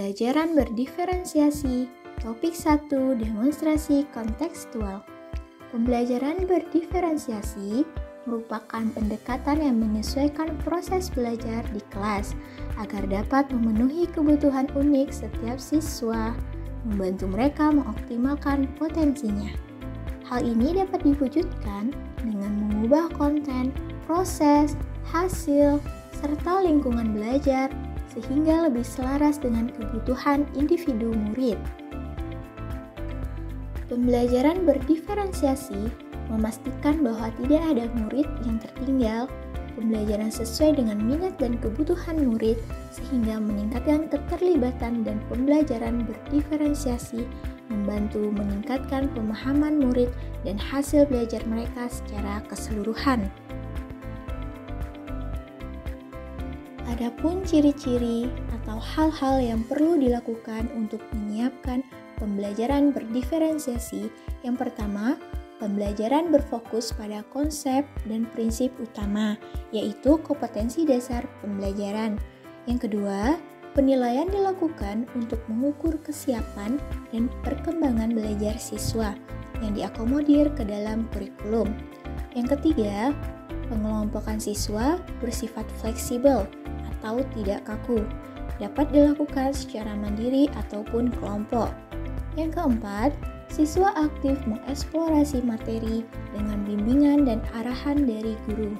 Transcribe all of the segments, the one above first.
Pembelajaran berdiferensiasi. Topik 1, demonstrasi kontekstual. Pembelajaran berdiferensiasi merupakan pendekatan yang menyesuaikan proses belajar di kelas agar dapat memenuhi kebutuhan unik setiap siswa, membantu mereka mengoptimalkan potensinya. Hal ini dapat diwujudkan dengan mengubah konten, proses, hasil, serta lingkungan belajar sehingga lebih selaras dengan kebutuhan individu murid. Pembelajaran berdiferensiasi memastikan bahwa tidak ada murid yang tertinggal, pembelajaran sesuai dengan minat dan kebutuhan murid sehingga meningkatkan keterlibatan, dan pembelajaran berdiferensiasi membantu meningkatkan pemahaman murid dan hasil belajar mereka secara keseluruhan. Adapun ciri-ciri atau hal-hal yang perlu dilakukan untuk menyiapkan pembelajaran berdiferensiasi. Yang pertama, pembelajaran berfokus pada konsep dan prinsip utama, yaitu kompetensi dasar pembelajaran. Yang kedua, penilaian dilakukan untuk mengukur kesiapan dan perkembangan belajar siswa yang diakomodir ke dalam kurikulum. Yang ketiga, pengelompokan siswa bersifat fleksibel atau tidak kaku, dapat dilakukan secara mandiri ataupun kelompok. Yang keempat, siswa aktif mengeksplorasi materi dengan bimbingan dan arahan dari guru.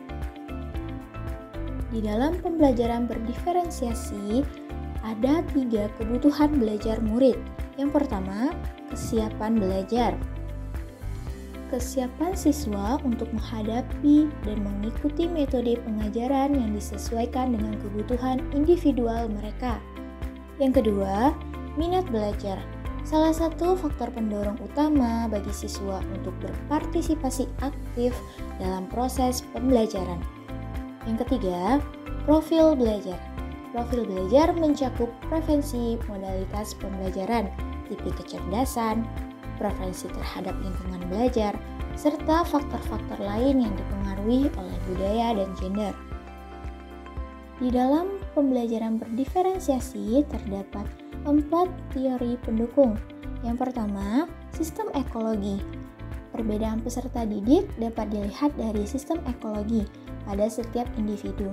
Di dalam pembelajaran berdiferensiasi, ada 3 kebutuhan belajar murid. Yang pertama, kesiapan belajar. Kesiapan siswa untuk menghadapi dan mengikuti metode pengajaran yang disesuaikan dengan kebutuhan individual mereka. Yang kedua, minat belajar. Salah satu faktor pendorong utama bagi siswa untuk berpartisipasi aktif dalam proses pembelajaran. Yang ketiga, profil belajar. Profil belajar mencakup preferensi modalitas pembelajaran, tipe kecerdasan, preferensi terhadap lingkungan belajar, serta faktor-faktor lain yang dipengaruhi oleh budaya dan gender. Di dalam pembelajaran berdiferensiasi terdapat 4 teori pendukung. Yang pertama, sistem ekologi. Perbedaan peserta didik dapat dilihat dari sistem ekologi pada setiap individu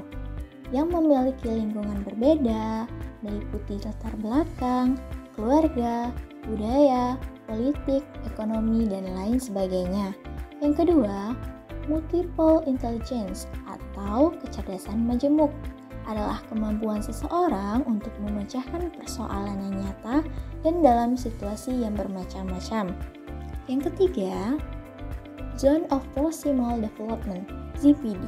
yang memiliki lingkungan berbeda, meliputi latar belakang, keluarga, budaya, politik, ekonomi, dan lain sebagainya. Yang kedua, multiple intelligence atau kecerdasan majemuk adalah kemampuan seseorang untuk memecahkan persoalan yang nyata dan dalam situasi yang bermacam-macam. Yang ketiga, Zone of Proximal Development (ZPD)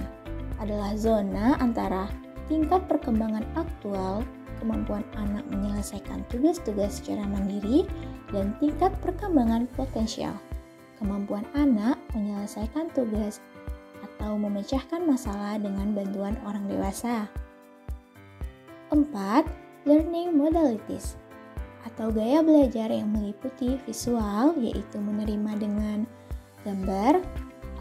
adalah zona antara tingkat perkembangan aktual, kemampuan anak menyelesaikan tugas-tugas secara mandiri, dan tingkat perkembangan potensial, kemampuan anak menyelesaikan tugas atau memecahkan masalah dengan bantuan orang dewasa. 4. Learning modalities atau gaya belajar yang meliputi visual, yaitu menerima dengan gambar,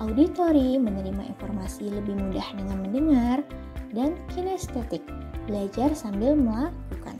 auditori, menerima informasi lebih mudah dengan mendengar, dan kinestetik, belajar sambil melakukan.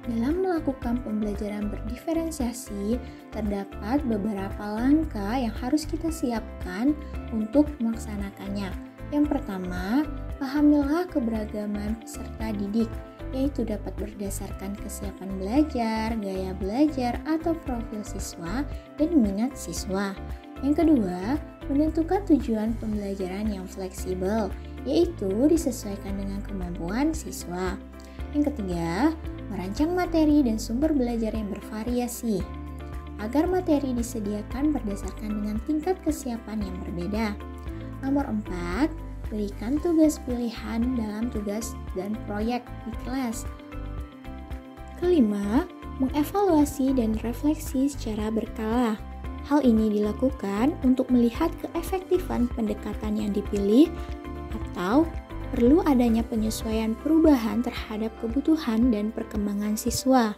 Dalam melakukan pembelajaran berdiferensiasi, terdapat beberapa langkah yang harus kita siapkan untuk melaksanakannya. Yang pertama, pahamilah keberagaman peserta didik, yaitu dapat berdasarkan kesiapan belajar, gaya belajar, atau profil siswa dan minat siswa. Yang kedua, menentukan tujuan pembelajaran yang fleksibel, yaitu disesuaikan dengan kemampuan siswa. Yang ketiga, merancang materi dan sumber belajar yang bervariasi, agar materi disediakan berdasarkan dengan tingkat kesiapan yang berbeda. Nomor 4, berikan tugas pilihan dalam tugas dan proyek di kelas. Kelima, mengevaluasi dan refleksi secara berkala. Hal ini dilakukan untuk melihat keefektifan pendekatan yang dipilih atau perlu adanya penyesuaian perubahan terhadap kebutuhan dan perkembangan siswa.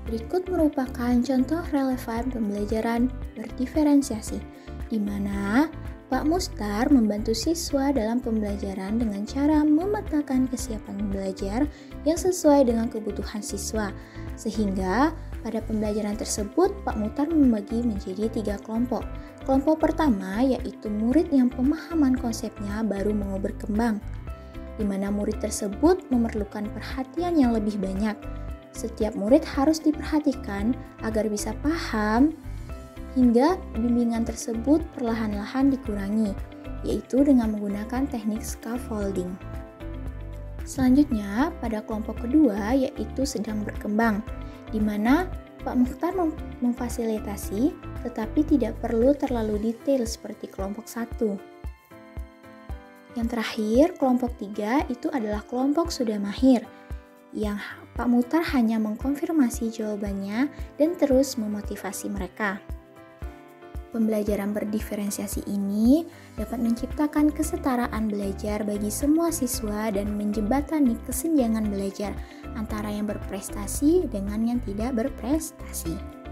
Berikut merupakan contoh relevan pembelajaran berdiferensiasi, di mana Pak Mustar membantu siswa dalam pembelajaran dengan cara memetakan kesiapan belajar yang sesuai dengan kebutuhan siswa. Sehingga pada pembelajaran tersebut Pak Mustar membagi menjadi 3 kelompok. Kelompok pertama yaitu murid yang pemahaman konsepnya baru mau berkembang, di mana murid tersebut memerlukan perhatian yang lebih banyak. Setiap murid harus diperhatikan agar bisa paham, hingga bimbingan tersebut perlahan-lahan dikurangi, yaitu dengan menggunakan teknik scaffolding. Selanjutnya, pada kelompok kedua yaitu sedang berkembang, di mana Pak Mukhtar memfasilitasi tetapi tidak perlu terlalu detail seperti kelompok 1. Yang terakhir, kelompok 3 itu adalah kelompok sudah mahir, yang Pak Mukhtar hanya mengkonfirmasi jawabannya dan terus memotivasi mereka. Pembelajaran berdiferensiasi ini dapat menciptakan kesetaraan belajar bagi semua siswa dan menjembatani kesenjangan belajar antara yang berprestasi dengan yang tidak berprestasi.